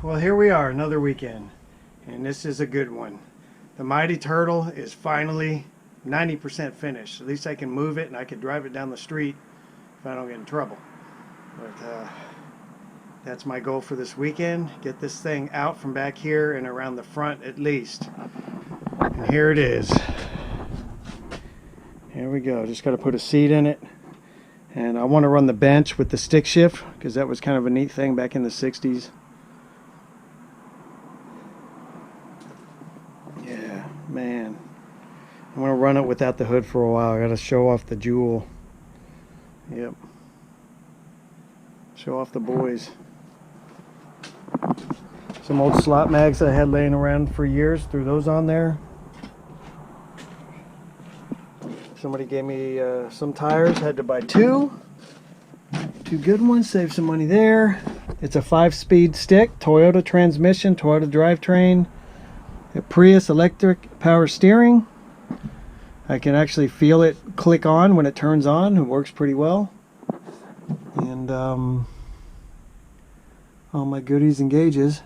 Well, here we are, another weekend, and this is a good one. The Mighty Turtle is finally 90% finished. At least I can move it and I can drive it down the street if I don't get in trouble. But that's my goal for this weekend. Get this thing out from back here and around the front at least. And here it is. Here we go. Just got to put a seat in it. And I want to run the bench with the stick shift because that was kind of a neat thing back in the 60s. Yeah, man. I'm going to run it without the hood for a while. I got to show off the jewel. Yep. Show off the boys. Some old slot mags I had laying around for years. Threw those on there. Somebody gave me some tires. Had to buy two good ones. Save some money there. It's a 5-speed stick. Toyota transmission. Toyota drivetrain. A Prius electric power steering. I can actually feel it click on when it turns on. It works pretty well. And all my goodies and gauges.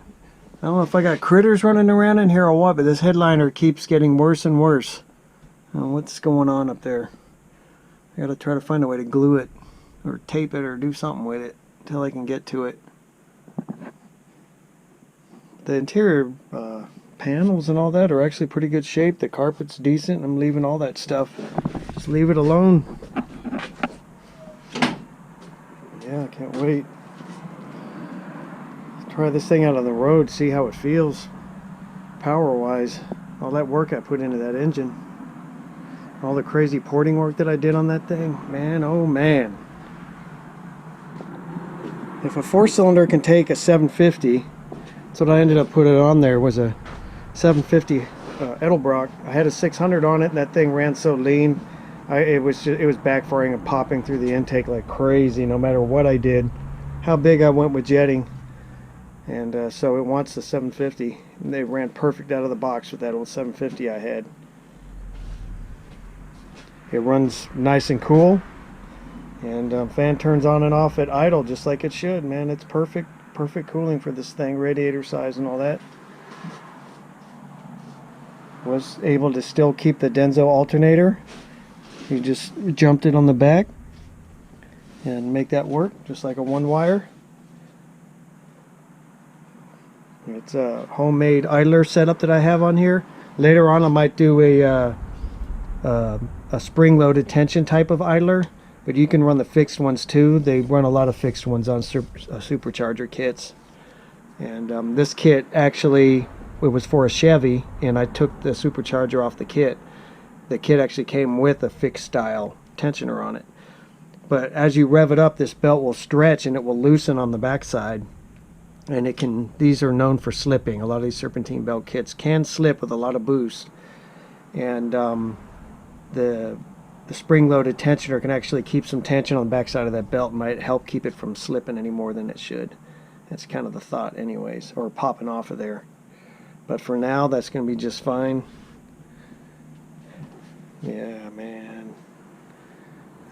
I don't know if I got critters running around in here or what, but this headliner keeps getting worse and worse. I don't know what's going on up there. I gotta try to find a way to glue it or tape it or do something with it until I can get to it. The interior panels and all that are actually pretty good shape. The carpet's decent. I'm leaving all that stuff. Just leave it alone. Yeah, I can't wait. Let's try this thing out on the road, see how it feels power-wise. All that work I put into that engine. All the crazy porting work that I did on that thing. Man, oh man. If a 4-cylinder can take a 750, that's what I ended up putting on there, was a 750 Edelbrock. I had a 600 on it, and that thing ran so lean. It was backfiring and popping through the intake like crazy, no matter what I did, how big I went with jetting. And so it wants the 750. And they ran perfect out of the box with that old 750 I had. It runs nice and cool, and fan turns on and off at idle just like it should. Man, it's perfect cooling for this thing, radiator size and all that. Was able to still keep the Denso alternator. You just jumped it on the back and make that work just like a 1-wire. It's a homemade idler setup that I have on here. Later on I might do a spring-loaded tension type of idler, but you can run the fixed ones too. They run a lot of fixed ones on supercharger kits. And this kit actually, it was for a Chevy, and I took the supercharger off the kit. The kit actually came with a fixed style tensioner on it. But as you rev it up, this belt will stretch and it will loosen on the backside. And it can, these are known for slipping. A lot of these serpentine belt kits can slip with a lot of boost. And the spring-loaded tensioner can actually keep some tension on the backside of that belt and might help keep it from slipping any more than it should. That's kind of the thought anyways, or popping off of there. But for now, that's going to be just fine. Yeah, man.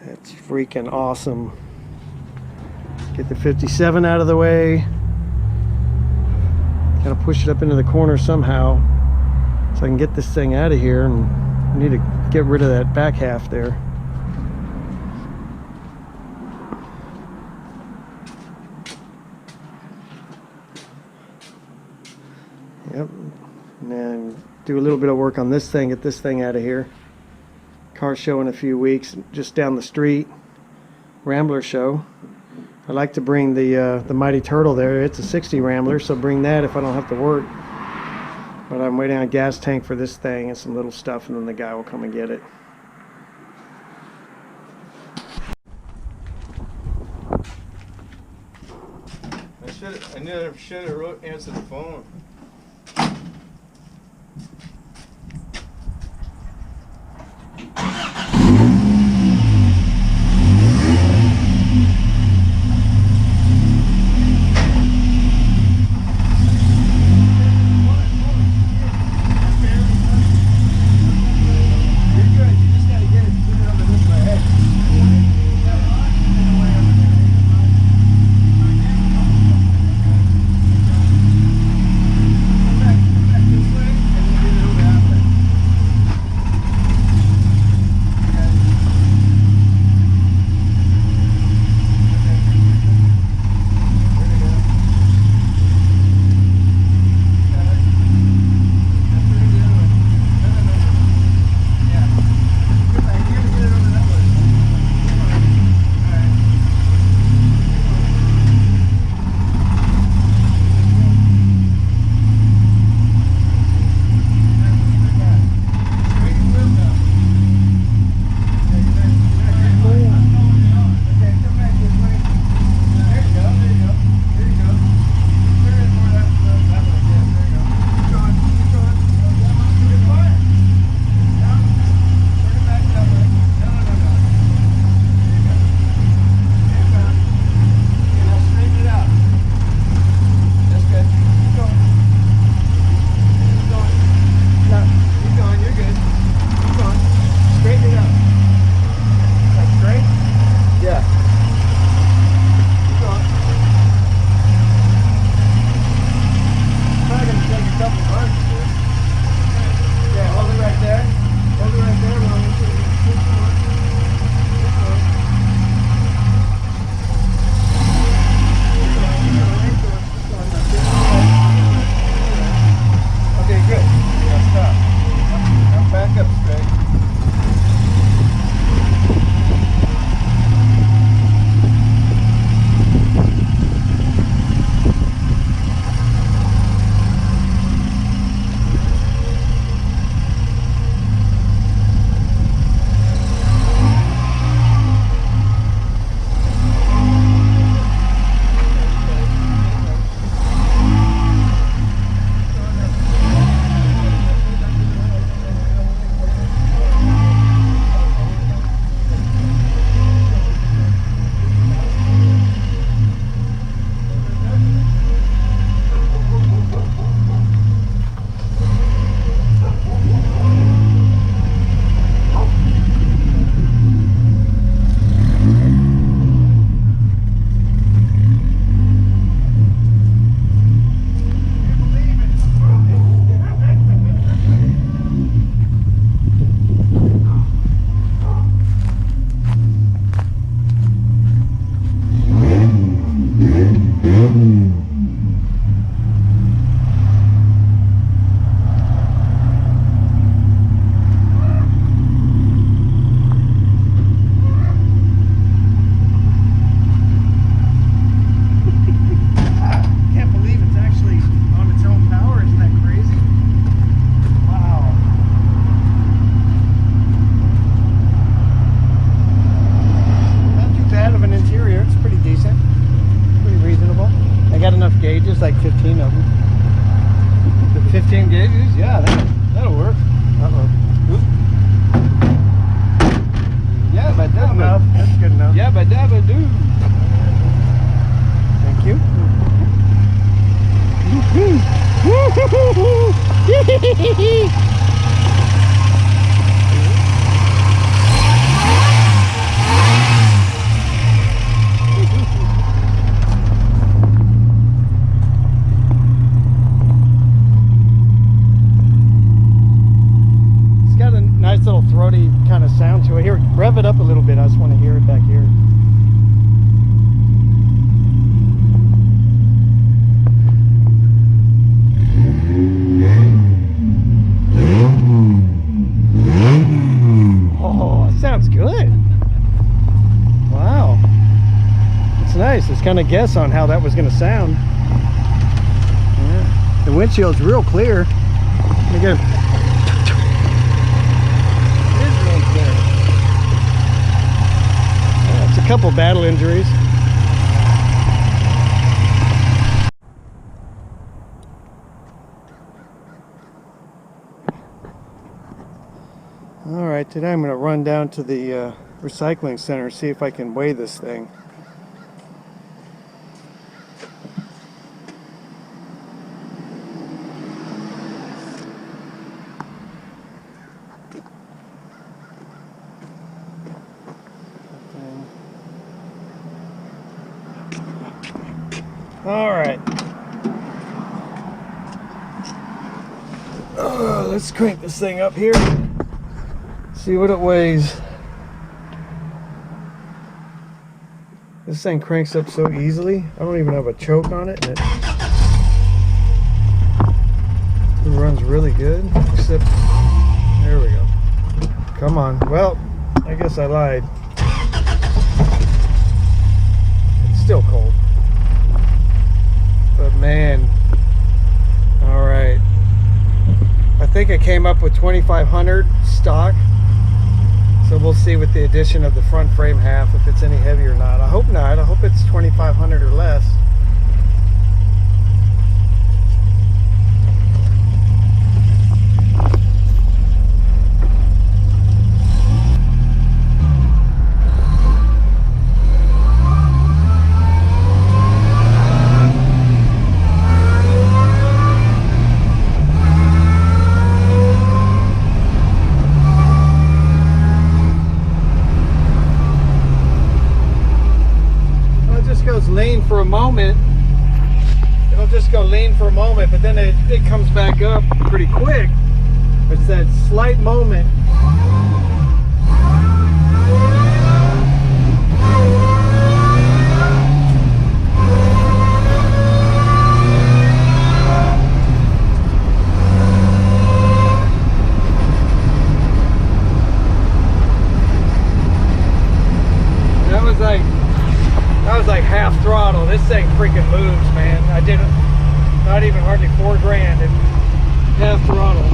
That's freaking awesome. Get the 57 out of the way. Gotta push it up into the corner somehow so I can get this thing out of here, and I need to get rid of that back half there. Yep. And then do a little bit of work on this thing, get this thing out of here. Car show in a few weeks, just down the street. Rambler show. I like to bring the Mighty Turtle there. It's a 60 Rambler, so bring that if I don't have to work. But I'm waiting on a gas tank for this thing and some little stuff, and then the guy will come and get it. I never should have answered the phone. enough gauges, like 15 of them. The 15 gauges? Yeah, that'll work. Uh-oh. Yeah, but Good enough. That's good enough. Yeah, but dabba do. Thank you. It's got a nice little throaty kind of sound to it. Here, rev it up a little bit. I just want to hear it back here. Oh, it sounds good. Wow. It's nice. It's kind of guess on how that was going to sound. Yeah. The windshield's real clear. Let me get it. It is really clear. Yeah, it's a couple battle injuries. All right, today I'm going to run down to the recycling center, see if I can weigh this thing. All right. Let's crank this thing up here. See what it weighs. This thing cranks up so easily. I don't even have a choke on it. And it runs really good. Except, there we go. Come on. Well, I guess I lied. It's still cold. But man, all right. I think I came up with 2,500 stock. So we'll see with the addition of the front frame half if it's any heavy or not. I hope not. I hope it's 2,500 or less. Lean for a moment. It'll just go lean for a moment, but then it comes back up pretty quick. It's that slight moment. That was like half throttle. This thing freaking moves, man. I did not even hardly $4 grand at half throttle.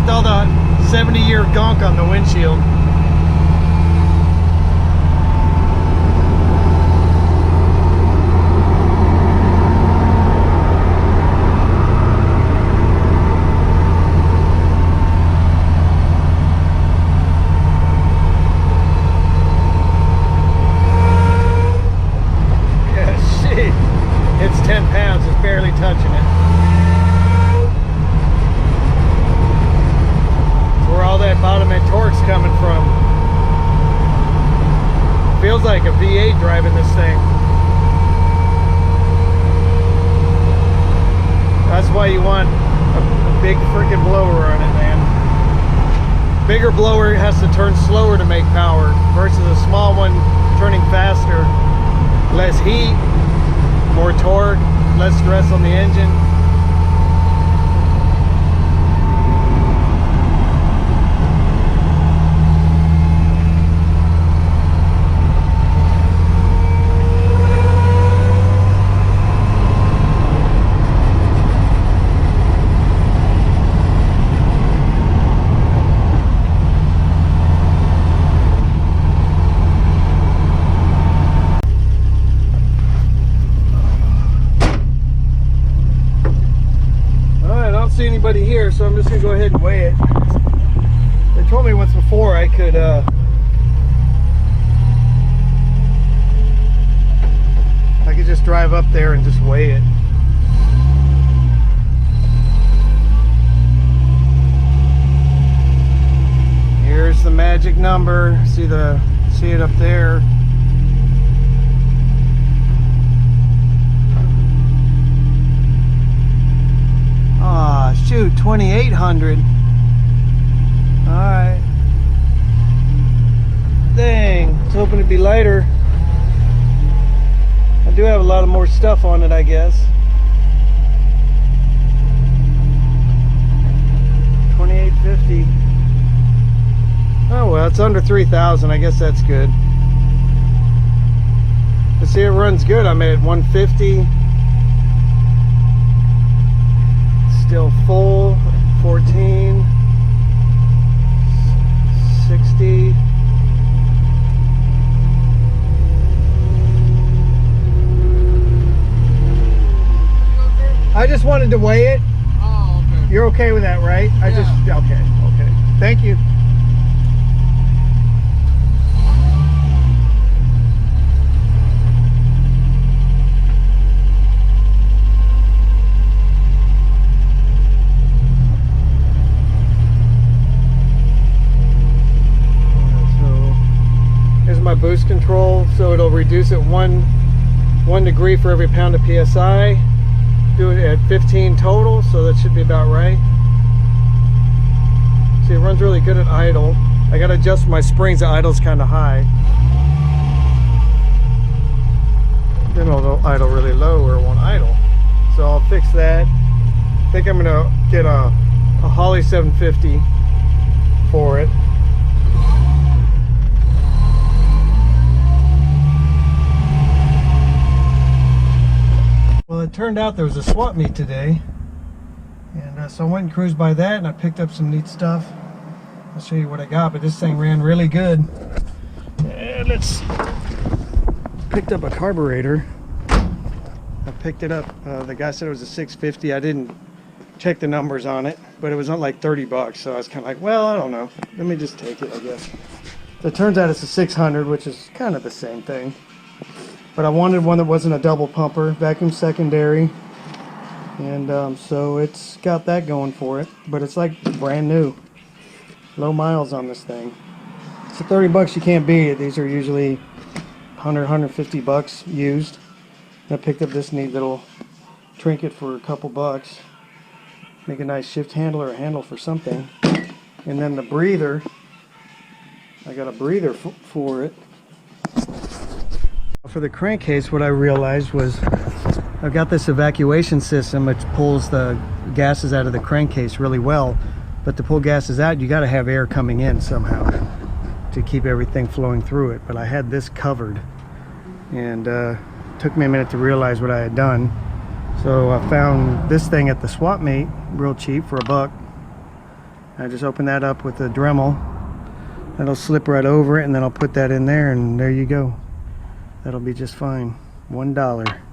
left all the 70-year gunk on the windshield. It's 10 pounds, it's barely touching it. That's where all that bottom end torque's coming from. Feels like a V8 driving this thing. That's why you want a big freaking blower on it, man. Bigger blower has to turn slower to make power versus a small one turning faster. Less heat, more torque, less stress on the engine. See anybody here, so I'm just gonna go ahead and weigh it. They told me once before I could just drive up there and just weigh it. Here's the magic number. See it up there. Ah, shoot, 2,800. All right. Dang, I was hoping it'd be lighter. I do have a lot of more stuff on it, I guess. 2,850. Oh well, it's under 3,000. I guess that's good. But see, it runs good. I'm at 150. Still full. 14. 60. I just wanted to weigh it. Oh, okay. You're okay with that, right? Yeah. Okay. Thank you. My boost control, so it'll reduce it one degree for every pound of PSI. Do it at 15 total, so that should be about right. See, it runs really good at idle. I gotta adjust my springs. The idle's kind of high. Then it'll idle really low or it won't idle. So I'll fix that. I think I'm gonna get a Holly 750 for it. Well, it turned out there was a swap meet today, and so I went and cruised by that, and I picked up some neat stuff. I'll show you what I got, but this thing ran really good. And picked up a carburetor. I picked it up. The guy said it was a 650. I didn't check the numbers on it, but it was on like 30 bucks. So I was kind of like, well, I don't know. Let me just take it, I guess. So it turns out it's a 600, which is kind of the same thing. But I wanted one that wasn't a double pumper, vacuum secondary, and so it's got that going for it. But it's like brand new, low miles on this thing. So 30 bucks you can't beat it. These are usually 100, 150 bucks used. And I picked up this neat little trinket for a couple bucks. Make a nice shift handle or a handle for something. And then the breather, I got a breather for it. For the crankcase, what I realized was I've got this evacuation system which pulls the gases out of the crankcase really well, but to pull gases out you got to have air coming in somehow to keep everything flowing through it. But I had this covered, and it took me a minute to realize what I had done. So I found this thing at the swap meet real cheap for $1, I just open that up with a Dremel. That'll slip right over it, and then I'll put that in there, and there you go. That'll be just fine. $1.